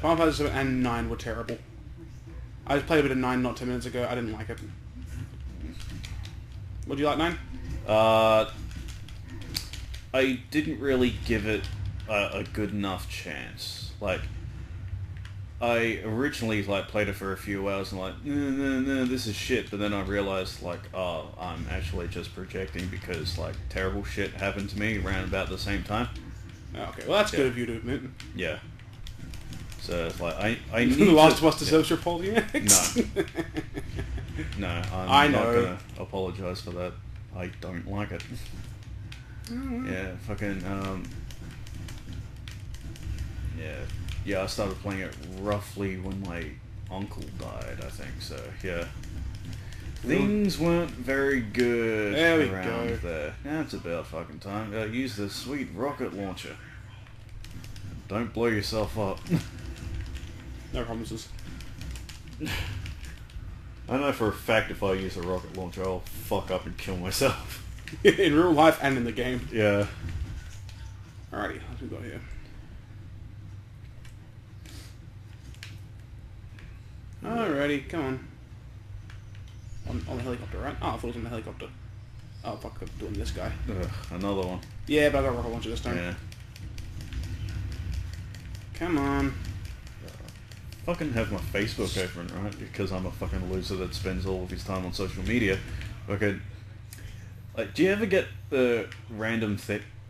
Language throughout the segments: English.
Final Fantasy 7 and 9 were terrible. I just played a bit of 9 not 10 minutes ago. I didn't like it. What do you like, 9? I didn't really give it a good enough chance. Like, I originally played it for a few hours and no, this is shit. But then I realized oh, I'm actually just projecting because terrible shit happened to me around about the same time. Oh, okay, well that's good of you to admit. Yeah. So it's I need The Last of Us deserves your apology. No, I'm not gonna apologize for that. I don't like it. Yeah, fucking yeah. I started playing it roughly when my uncle died, I think. So yeah, things weren't very good around there. Now it's about fucking time. Use the sweet rocket launcher. Don't blow yourself up. No promises. I know for a fact if I use a rocket launcher, I'll fuck up and kill myself. In real life and in the game. Yeah. Alrighty, what we got here? Alrighty, come on. On the helicopter, right? Oh, I thought it was on the helicopter. Oh, fuck, I'm doing this guy. Another one. Yeah, but I got a rocket launcher this time. Yeah. Come on. Fucking have my Facebook open, right? Because I'm a fucking loser that spends all of his time on social media. Okay. Do you ever get the random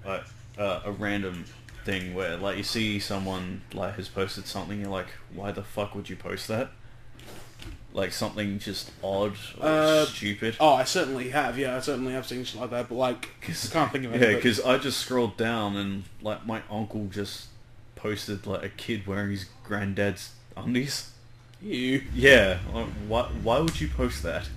a random thing where you see someone has posted something, you're like, why the fuck would you post that? Something just odd or stupid. Oh, I certainly have. Yeah, I certainly have seen shit like that. But I can't think of it. Yeah, because I just scrolled down and my uncle just posted a kid wearing his granddad's undies. You. Yeah. Why would you post that?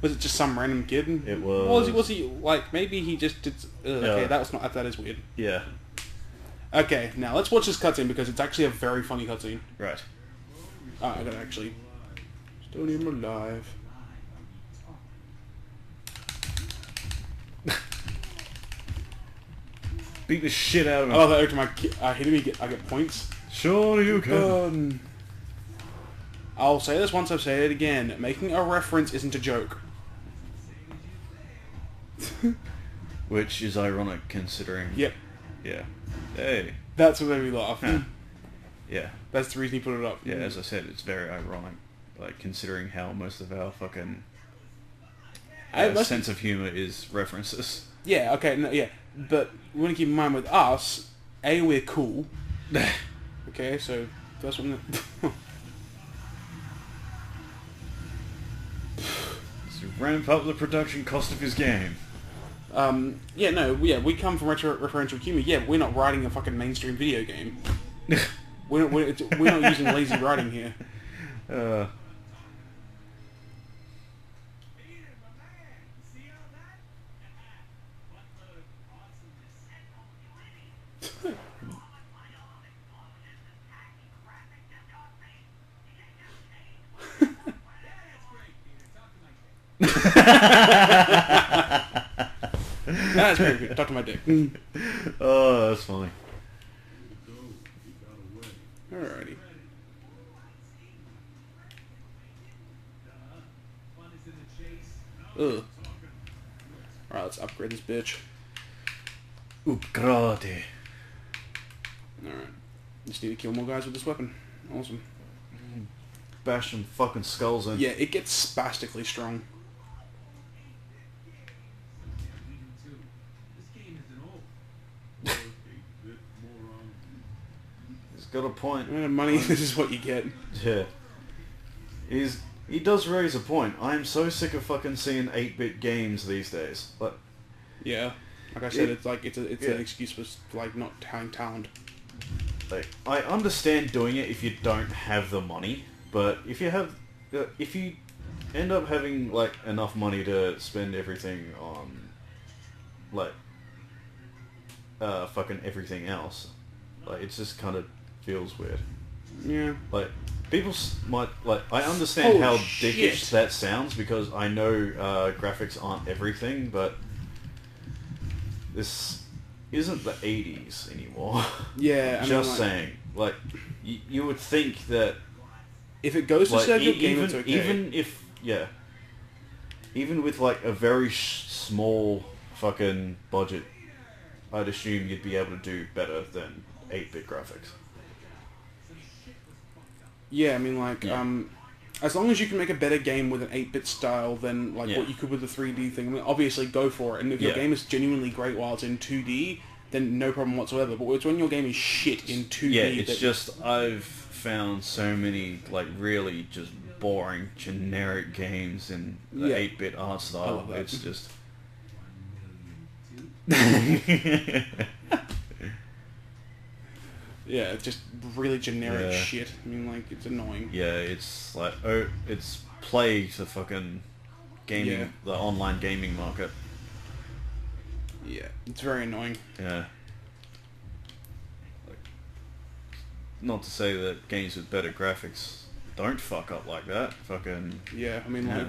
Was it just some random kid? It was. Was he maybe he just did? Okay, that is weird. Yeah. Okay, now let's watch this cutscene because it's actually a very funny cutscene. Right. I gotta actually. Still need him alive. Beat the shit out of him. I love that every time I hit him, I get points. Sure you can. I'll say this once, I've said it again. Making a reference isn't a joke. Which is ironic considering... Yep. Yeah. Hey. That's what made me laugh. Yeah. That's the reason he put it up. Yeah, as I said, it's very ironic. Considering how most of our fucking sense of humour is references. Yeah, okay, no, yeah. But we want to keep in mind with us, A, we're cool. Okay, so first one... To ramp up the production cost of his game. We come from referential humor. Yeah, but we're not writing a fucking mainstream video game. we're not using lazy writing here. That's very good. Talk to my dick. Oh, that's funny. Alrighty. Ugh. Alright, let's upgrade this bitch. Upgrade. Alright. Just need to kill more guys with this weapon. Awesome. Bash some fucking skulls in. Yeah, it gets spastically strong. He's got a point. Money, this is what you get. Yeah. He does raise a point. I'm so sick of fucking seeing 8-bit games these days. But yeah, like I said, it's an excuse for not having talent. I understand doing it if you don't have the money, but if you have, if you end up having enough money to spend everything on fucking everything else, it just kind of feels weird. Yeah. People might I understand how shit. dickish that sounds because I know graphics aren't everything, but isn't the 80s anymore. Yeah, I Just mean, like, saying. Like, you would think that... if it goes to Like, serve your game, it's okay. even if... Yeah. Even with, like, a very small fucking budget, I'd assume you'd be able to do better than 8-bit graphics. Yeah, I mean, like, Yeah. as long as you can make a better game with an 8-bit style than, like, Yeah. what you could with the 3D thing, I mean, obviously go for it. And if your Yeah. game is genuinely great while it's in 2D, then no problem whatsoever. But it's when your game is shit in 2D... Yeah, it's just, I've found so many, like, really just boring, generic games in the Yeah. 8-bit art style. love that. It's just... Yeah, it's just really generic Yeah. shit. I mean, like, it's annoying. Yeah, it's like, it's plagued the fucking gaming, Yeah. the online gaming market. Yeah, it's very annoying. Yeah. Like, not to say that games with better graphics don't fuck up like that. Fucking... Yeah, I mean, Yeah. like...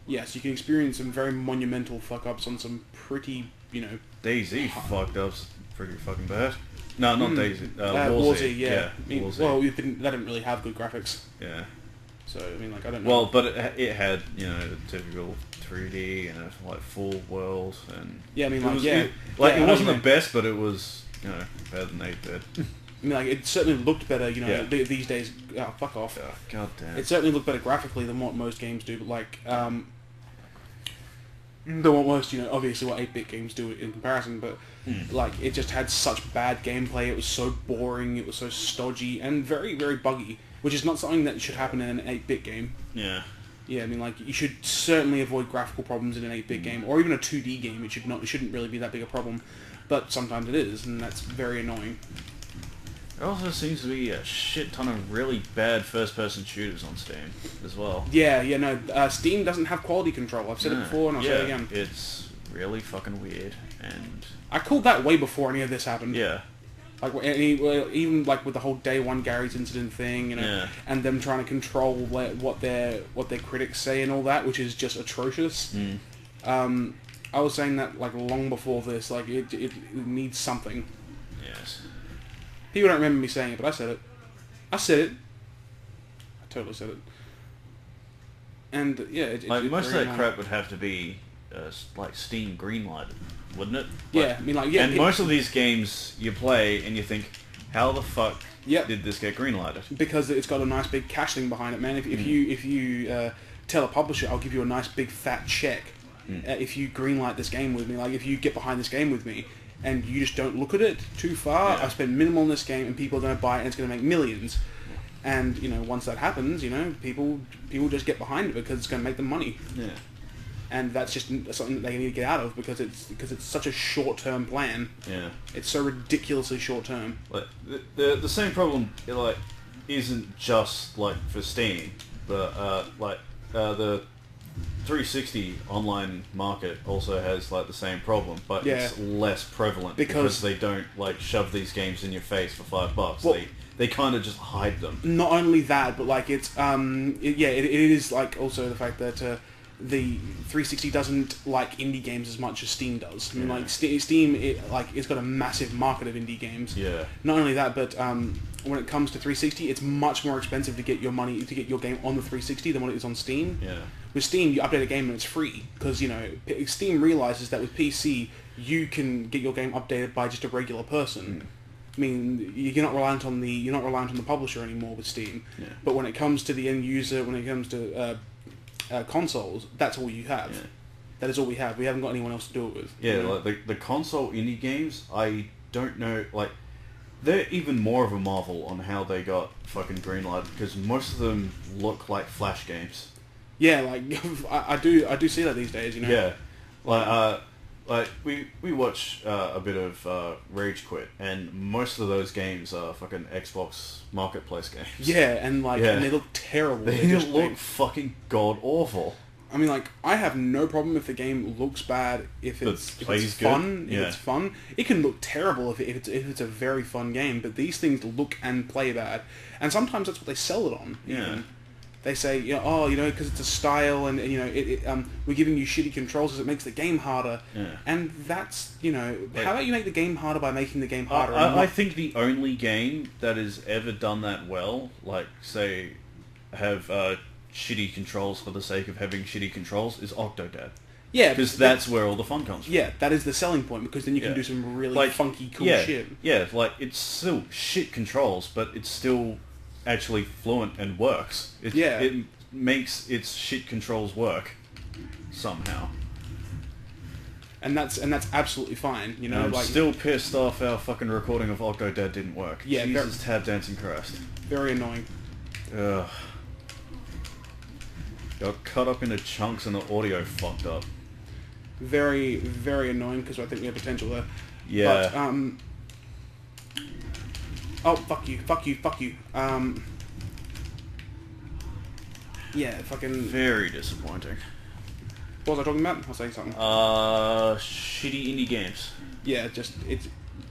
Yes, you can experience some very monumental fuck-ups on some pretty, you know... DayZ fucked up's pretty fucking bad. No, not DayZ. Warzy, yeah. I mean, Warzy. well, they didn't really have good graphics. Yeah. So, I mean, like, I don't know. Well, but it had, you know, the typical 3D and a, like, full world and... Yeah, I mean, it like, was, yeah. It, like, Yeah, it wasn't I the know. best, but it was, you know, better than 8-bit. I mean, like, it certainly looked better, you know, Yeah. these days. Oh, fuck off. Oh, God damn. It certainly looked better graphically than what most games do, but, like, than what most, you know, obviously what 8-bit games do in comparison, but, like, it just had such bad gameplay, it was so boring, it was so stodgy, and very, very buggy, which is not something that should happen in an 8-bit game. Yeah. Yeah, I mean, like, you should certainly avoid graphical problems in an 8-bit game, or even a 2D game. It shouldn't really be that big a problem, but sometimes it is, and that's very annoying. There also seems to be a shit ton of really bad first-person shooters on Steam as well. Yeah, no, Steam doesn't have quality control. I've said it before, and I'll say it again. It's really fucking weird, and... I called that way before any of this happened. Yeah. Like, even like with the whole Day One Gary's incident thing, you know, Yeah. and them trying to control what their critics say and all that, which is just atrocious. I was saying that like long before this, like it needs something. Yes. People don't remember me saying it, but I said it. I said it. I totally said it. And yeah, Like, it's most of very that annoying. crap would have to be, like, Steam greenlighted, wouldn't it? Yeah, Like, I mean, like, yeah. and most of these games you play and you think, how the fuck Yep. did this get greenlighted? Because it's got a nice big cash thing behind it, man. If you tell a publisher, I'll give you a nice big fat check if you greenlight this game with me. Like, if you get behind this game with me, and you just don't look at it too far, Yeah. I've spent minimal on this game, and people are going to buy it, and it's going to make millions. And you know, once that happens, you know, people just get behind it because it's going to make them money. Yeah. And that's just something that they need to get out of because it's such a short-term plan. Yeah. It's so ridiculously short-term. Like, the same problem, like, isn't just, like, for Steam, but, the 360 online market also has, like, the same problem, but Yeah. it's less prevalent because they don't, like, shove these games in your face for $5. Well, They kind of just hide them. Not only that, but like it's it is like also the fact that the 360 doesn't like indie games as much as Steam does. I mean, Yeah. like Steam, it's got a massive market of indie games. Yeah. Not only that, but when it comes to 360, it's much more expensive to get your game on the 360 than what it is on Steam. Yeah. With Steam, you update a game and it's free because you know Steam realizes that with PC you can get your game updated by just a regular person. I mean, you're not reliant on the publisher anymore with Steam. Yeah. But when it comes to the end user, when it comes to consoles, that's all you have. Yeah. That is all we have. We haven't got anyone else to do it with. Yeah, you know? like the console indie games, I don't know, like, they're even more of a marvel on how they got fucking greenlighted because most of them look like Flash games. Yeah, like I do see that these days. You know. Yeah, like we watch a bit of Rage Quit, and most of those games are fucking Xbox Marketplace games. Yeah, and like Yeah. and they look terrible. They just look fucking god awful. I mean, like, I have no problem if the game looks bad, if it's plays fun, good. if Yeah. it's fun. It can look terrible if it's a very fun game, but these things look and play bad. And sometimes that's what they sell it on. Yeah. Even. they say, you know, oh, you know, because it's a style, and you know, we're giving you shitty controls because it makes the game harder. Yeah. And that's, you know, how about you make the game harder by making the game harder? I think the only game that has ever done that well, like say, have shitty controls for the sake of having shitty controls, is Octodad. Yeah, because that's where all the fun comes from. Yeah, that is the selling point, because then you can do some really funky, cool shit. Yeah, like, it's still shit controls, but it's still actually fluent and works. It makes its shit controls work somehow. And that's absolutely fine, you know. I'm like, still pissed off our fucking recording of Octodad didn't work. Yeah, Jesus, tab dancing Christ. Very annoying. Ugh. Got cut up into chunks and the audio fucked up. Very, very annoying, because I think we have potential there. Yeah. But, oh, fuck you. Yeah, fucking... Very disappointing. What was I talking about? I was saying something. Shitty indie games. Yeah, just,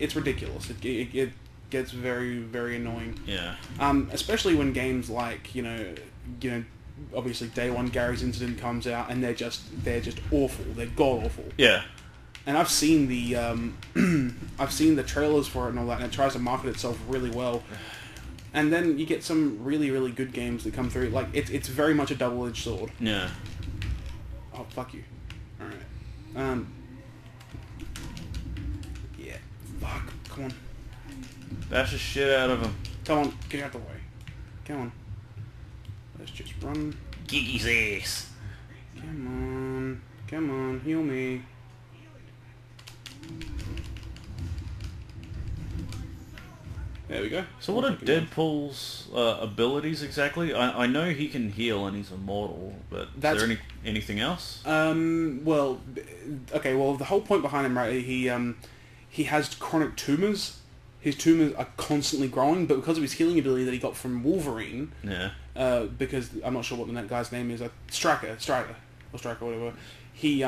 it's ridiculous. It gets very, very annoying. Yeah. Especially when games like, you know, obviously day one Gary's Incident comes out, and they're just awful. They're god awful. Yeah. And I've seen the trailers for it and all that, and it tries to market itself really well. And then you get some really, really good games that come through. Like, it's very much a double-edged sword. Yeah. Oh, fuck you. Alright. Yeah. Fuck. Come on. Bash the shit out of him. Come on. Get out the way. Come on. Let's just run. Gigi's ass. Come on. Come on. Heal me. There we go. So what are Deadpool's abilities exactly? I know he can heal and he's immortal, but is there anything else? Well, okay, well, the whole point behind him, right, he has chronic tumours. His tumours are constantly growing, but because of his healing ability that he got from Wolverine, because I'm not sure what that guy's name is, Striker, whatever, he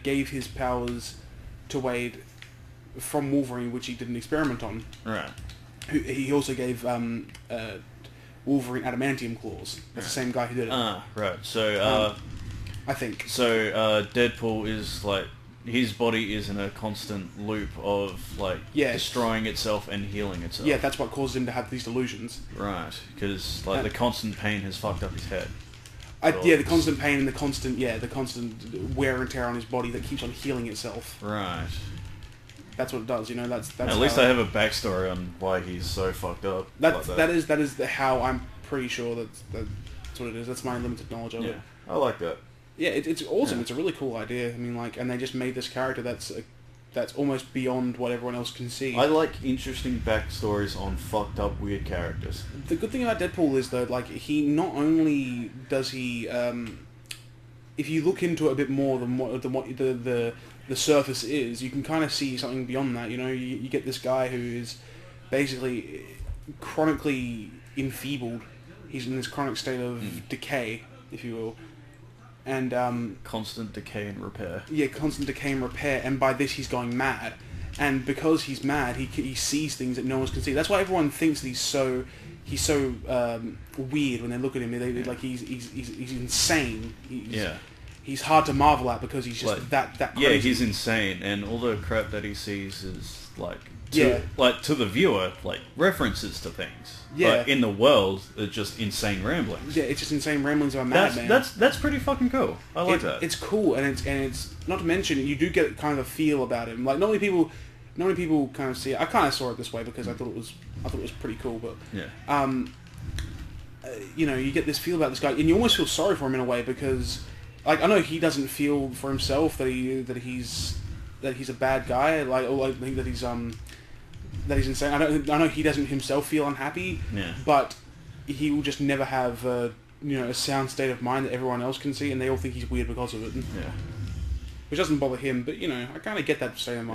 gave his powers to Wade from Wolverine, which he did an experiment on. Right. He also gave Wolverine adamantium claws. That's the same guy who did it. Right. So, I think. So, Deadpool is, like, his body is in a constant loop of, like, destroying itself and healing itself. Yeah, that's what causes him to have these delusions. Right. Because, like, the constant pain has fucked up his head. The constant pain and the constant wear and tear on his body that keeps on healing itself. Right. That's what it does, you know. That's at least I have a backstory on why he's so fucked up. That is how I'm pretty sure that's what it is. That's my limited knowledge of it. I like that. Yeah, it's awesome. Yeah. It's a really cool idea. I mean, like, and they just made this character that's almost beyond what everyone else can see. I like interesting backstories on fucked up weird characters. The good thing about Deadpool is, though, like, he not only does he, if you look into it a bit more than what the surface is, you can kind of see something beyond that. You know, you get this guy who is basically chronically enfeebled. He's in this chronic state of decay, if you will. And constant decay and repair. Yeah, constant decay and repair, and by this he's going mad. And because he's mad, he sees things that no one can see. That's why everyone thinks that he's so weird when they look at him. They like he's insane. He's hard to marvel at because he's just that crazy. Yeah, he's insane, and all the crap that he sees is to the viewer, like, references to things. Yeah. But in the world, it's just insane ramblings. Yeah, it's just insane ramblings of a madman. That's pretty fucking cool. I like that. It's cool, and it's not to mention you do get kind of a feel about him. Like, not many people kind of see it. I kind of saw it this way because I thought it was pretty cool. But you know, you get this feel about this guy, and you almost feel sorry for him in a way because, like, I know he doesn't feel for himself that he's a bad guy, like, or like that he's insane. I know he doesn't himself feel unhappy, but he will just never have a sound state of mind that everyone else can see, and they all think he's weird because of it. Yeah. Which doesn't bother him, but, you know, I kind of get that state of mind.